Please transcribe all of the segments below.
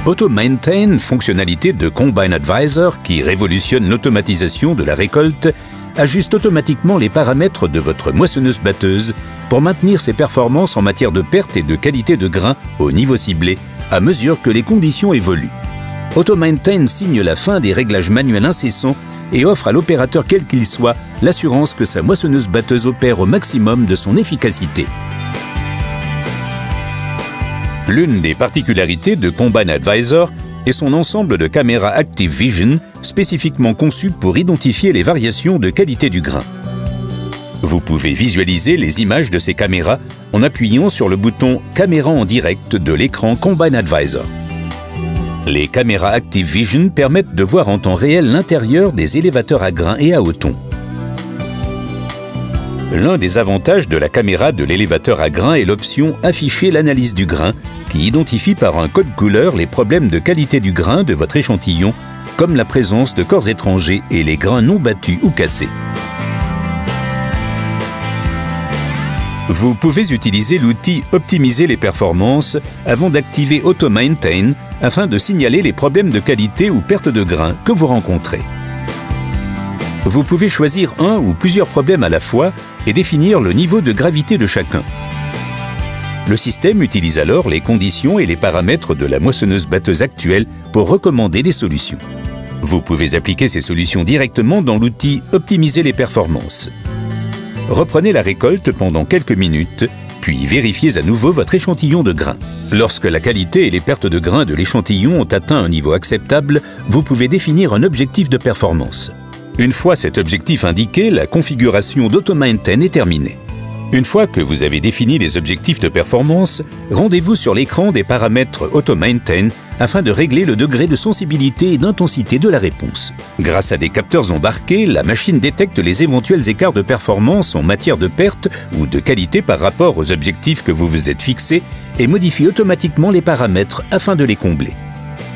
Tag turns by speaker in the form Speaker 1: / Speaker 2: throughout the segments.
Speaker 1: Auto-Maintain, fonctionnalité de Combine Advisor qui révolutionne l'automatisation de la récolte, ajuste automatiquement les paramètres de votre moissonneuse-batteuse pour maintenir ses performances en matière de perte et de qualité de grain au niveau ciblé à mesure que les conditions évoluent. Auto-Maintain signe la fin des réglages manuels incessants et offre à l'opérateur quel qu'il soit l'assurance que sa moissonneuse-batteuse opère au maximum de son efficacité. L'une des particularités de Combine Advisor est son ensemble de caméras Active Vision spécifiquement conçues pour identifier les variations de qualité du grain. Vous pouvez visualiser les images de ces caméras en appuyant sur le bouton « Caméra en direct » de l'écran Combine Advisor. Les caméras Active Vision permettent de voir en temps réel l'intérieur des élévateurs à grains et à hautons. L'un des avantages de la caméra de l'élévateur à grains est l'option « Afficher l'analyse du grain » qui identifie par un code couleur les problèmes de qualité du grain de votre échantillon, comme la présence de corps étrangers et les grains non battus ou cassés. Vous pouvez utiliser l'outil « Optimiser les performances » avant d'activer Auto-Maintain afin de signaler les problèmes de qualité ou perte de grain que vous rencontrez. Vous pouvez choisir un ou plusieurs problèmes à la fois et définir le niveau de gravité de chacun. Le système utilise alors les conditions et les paramètres de la moissonneuse-batteuse actuelle pour recommander des solutions. Vous pouvez appliquer ces solutions directement dans l'outil « Optimiser les performances ». Reprenez la récolte pendant quelques minutes, puis vérifiez à nouveau votre échantillon de grains. Lorsque la qualité et les pertes de grains de l'échantillon ont atteint un niveau acceptable, vous pouvez définir un objectif de performance. Une fois cet objectif indiqué, la configuration d'Auto-Maintain est terminée. Une fois que vous avez défini les objectifs de performance, rendez-vous sur l'écran des paramètres Auto-Maintain afin de régler le degré de sensibilité et d'intensité de la réponse. Grâce à des capteurs embarqués, la machine détecte les éventuels écarts de performance en matière de perte ou de qualité par rapport aux objectifs que vous vous êtes fixés et modifie automatiquement les paramètres afin de les combler.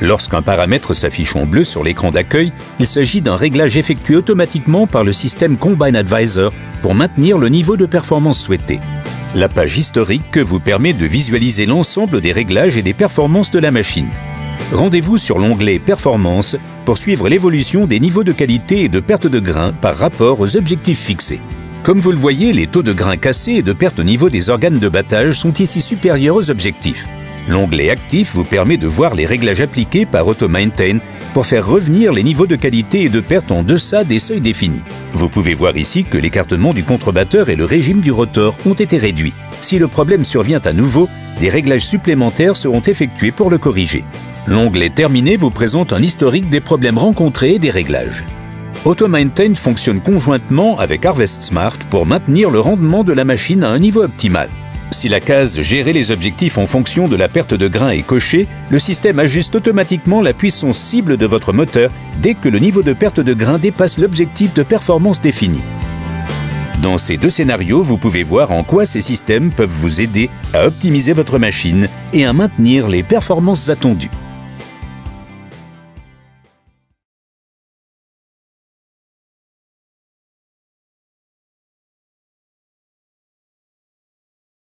Speaker 1: Lorsqu'un paramètre s'affiche en bleu sur l'écran d'accueil, il s'agit d'un réglage effectué automatiquement par le système Combine Advisor pour maintenir le niveau de performance souhaité. La page historique vous permet de visualiser l'ensemble des réglages et des performances de la machine. Rendez-vous sur l'onglet « Performance » pour suivre l'évolution des niveaux de qualité et de perte de grains par rapport aux objectifs fixés. Comme vous le voyez, les taux de grains cassés et de perte au niveau des organes de battage sont ici supérieurs aux objectifs. L'onglet Actif vous permet de voir les réglages appliqués par Auto-Maintain pour faire revenir les niveaux de qualité et de perte en deçà des seuils définis. Vous pouvez voir ici que l'écartement du contrebatteur et le régime du rotor ont été réduits. Si le problème survient à nouveau, des réglages supplémentaires seront effectués pour le corriger. L'onglet Terminé vous présente un historique des problèmes rencontrés et des réglages. Auto-Maintain fonctionne conjointement avec Harvest Smart pour maintenir le rendement de la machine à un niveau optimal. Si la case « Gérer les objectifs en fonction de la perte de grains » est cochée, le système ajuste automatiquement la puissance cible de votre moteur dès que le niveau de perte de grains dépasse l'objectif de performance défini. Dans ces deux scénarios, vous pouvez voir en quoi ces systèmes peuvent vous aider à optimiser votre machine et à maintenir les performances attendues.